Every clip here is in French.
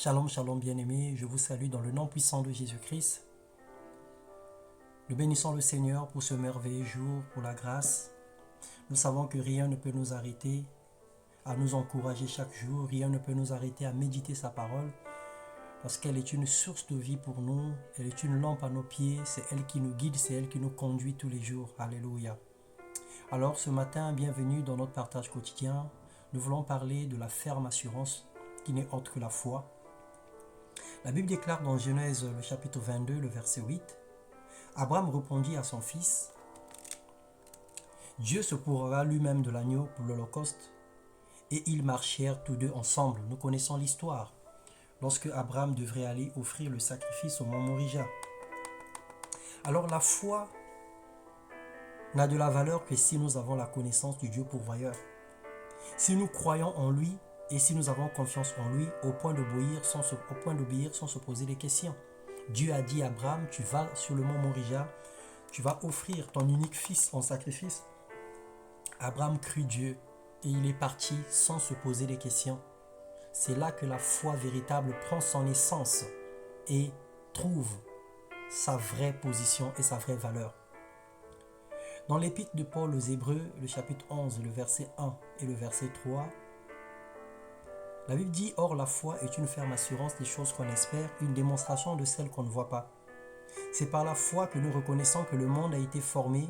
Shalom, shalom bien-aimés, je vous salue dans le nom puissant de Jésus-Christ. Nous bénissons le Seigneur pour ce merveilleux jour, pour la grâce. Nous savons que rien ne peut nous arrêter à nous encourager chaque jour, rien ne peut nous arrêter à méditer sa parole, parce qu'elle est une source de vie pour nous, elle est une lampe à nos pieds, c'est elle qui nous guide, c'est elle qui nous conduit tous les jours. Alléluia. Alors ce matin, bienvenue dans notre partage quotidien. Nous voulons parler de la ferme assurance qui n'est autre que la foi. La Bible déclare dans Genèse le chapitre 22, le verset 8, Abraham répondit à son fils, Dieu se pourra lui-même de l'agneau pour l'holocauste, et ils marchèrent tous deux ensemble. Nous connaissons l'histoire, lorsque Abraham devrait aller offrir le sacrifice au mont Morija. Alors la foi n'a de la valeur que si nous avons la connaissance du Dieu pourvoyeur. Si nous croyons en lui et si nous avons confiance en lui au point d'obéir sans se poser des questions. Dieu a dit à Abraham, tu vas sur le mont Morija, tu vas offrir ton unique fils en sacrifice. Abraham crut Dieu et il est parti sans se poser des questions. C'est là que la foi véritable prend son essence et trouve sa vraie position et sa vraie valeur. Dans l'épître de Paul aux Hébreux, le chapitre 11, le verset 1 et le verset 3, la Bible dit « Or la foi est une ferme assurance des choses qu'on espère, une démonstration de celles qu'on ne voit pas. C'est par la foi que nous reconnaissons que le monde a été formé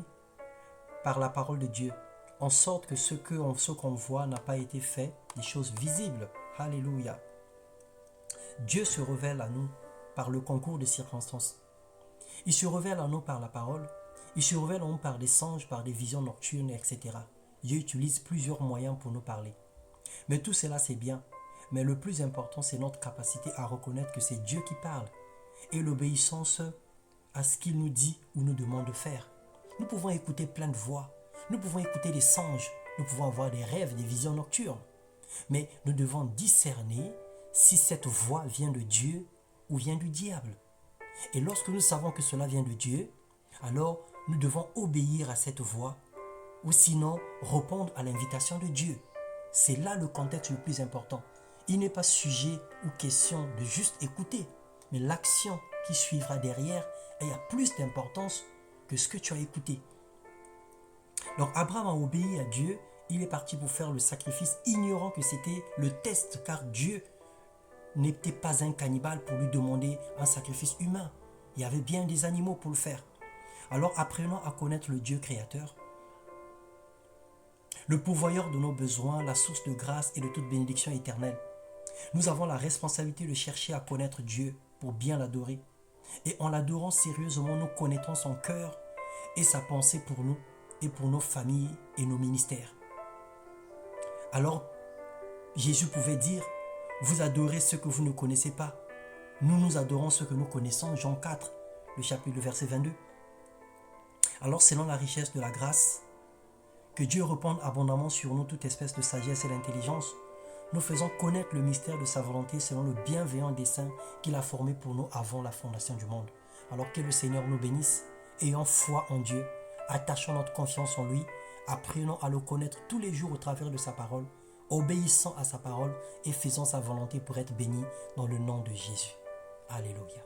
par la parole de Dieu, en sorte que ce qu'on voit n'a pas été fait des choses visibles. » Alléluia. Dieu se révèle à nous par le concours des circonstances. Il se révèle à nous par la parole. Il se révèle à nous par des songes, par des visions nocturnes, etc. Dieu utilise plusieurs moyens pour nous parler. Mais tout cela, c'est bien. Mais le plus important, c'est notre capacité à reconnaître que c'est Dieu qui parle et l'obéissance à ce qu'il nous dit ou nous demande de faire. Nous pouvons écouter plein de voix. Nous pouvons écouter des songes. Nous pouvons avoir des rêves, des visions nocturnes. Mais nous devons discerner si cette voix vient de Dieu ou vient du diable. Et lorsque nous savons que cela vient de Dieu, alors nous devons obéir à cette voix ou sinon répondre à l'invitation de Dieu. C'est là le contexte le plus important. Il n'est pas sujet ou question de juste écouter, mais l'action qui suivra derrière a plus d'importance que ce que tu as écouté. Donc Abraham a obéi à Dieu, il est parti pour faire le sacrifice, ignorant que c'était le test, car Dieu n'était pas un cannibale pour lui demander un sacrifice humain. Il y avait bien des animaux pour le faire. Alors apprenons à connaître le Dieu créateur, le pourvoyeur de nos besoins, la source de grâce et de toute bénédiction éternelle. Nous avons la responsabilité de chercher à connaître Dieu pour bien l'adorer. Et en l'adorant sérieusement, nous connaîtrons son cœur et sa pensée pour nous et pour nos familles et nos ministères. Alors, Jésus pouvait dire, vous adorez ce que vous ne connaissez pas. Nous adorons ce que nous connaissons. Jean 4, le verset 22. Alors, selon la richesse de la grâce, que Dieu réponde abondamment sur nous toute espèce de sagesse et d'intelligence, nous faisons connaître le mystère de sa volonté selon le bienveillant dessein qu'il a formé pour nous avant la fondation du monde. Alors que le Seigneur nous bénisse, ayant foi en Dieu, attachons notre confiance en lui, apprenons à le connaître tous les jours au travers de sa parole, obéissant à sa parole et faisant sa volonté pour être bénis dans le nom de Jésus. Alléluia.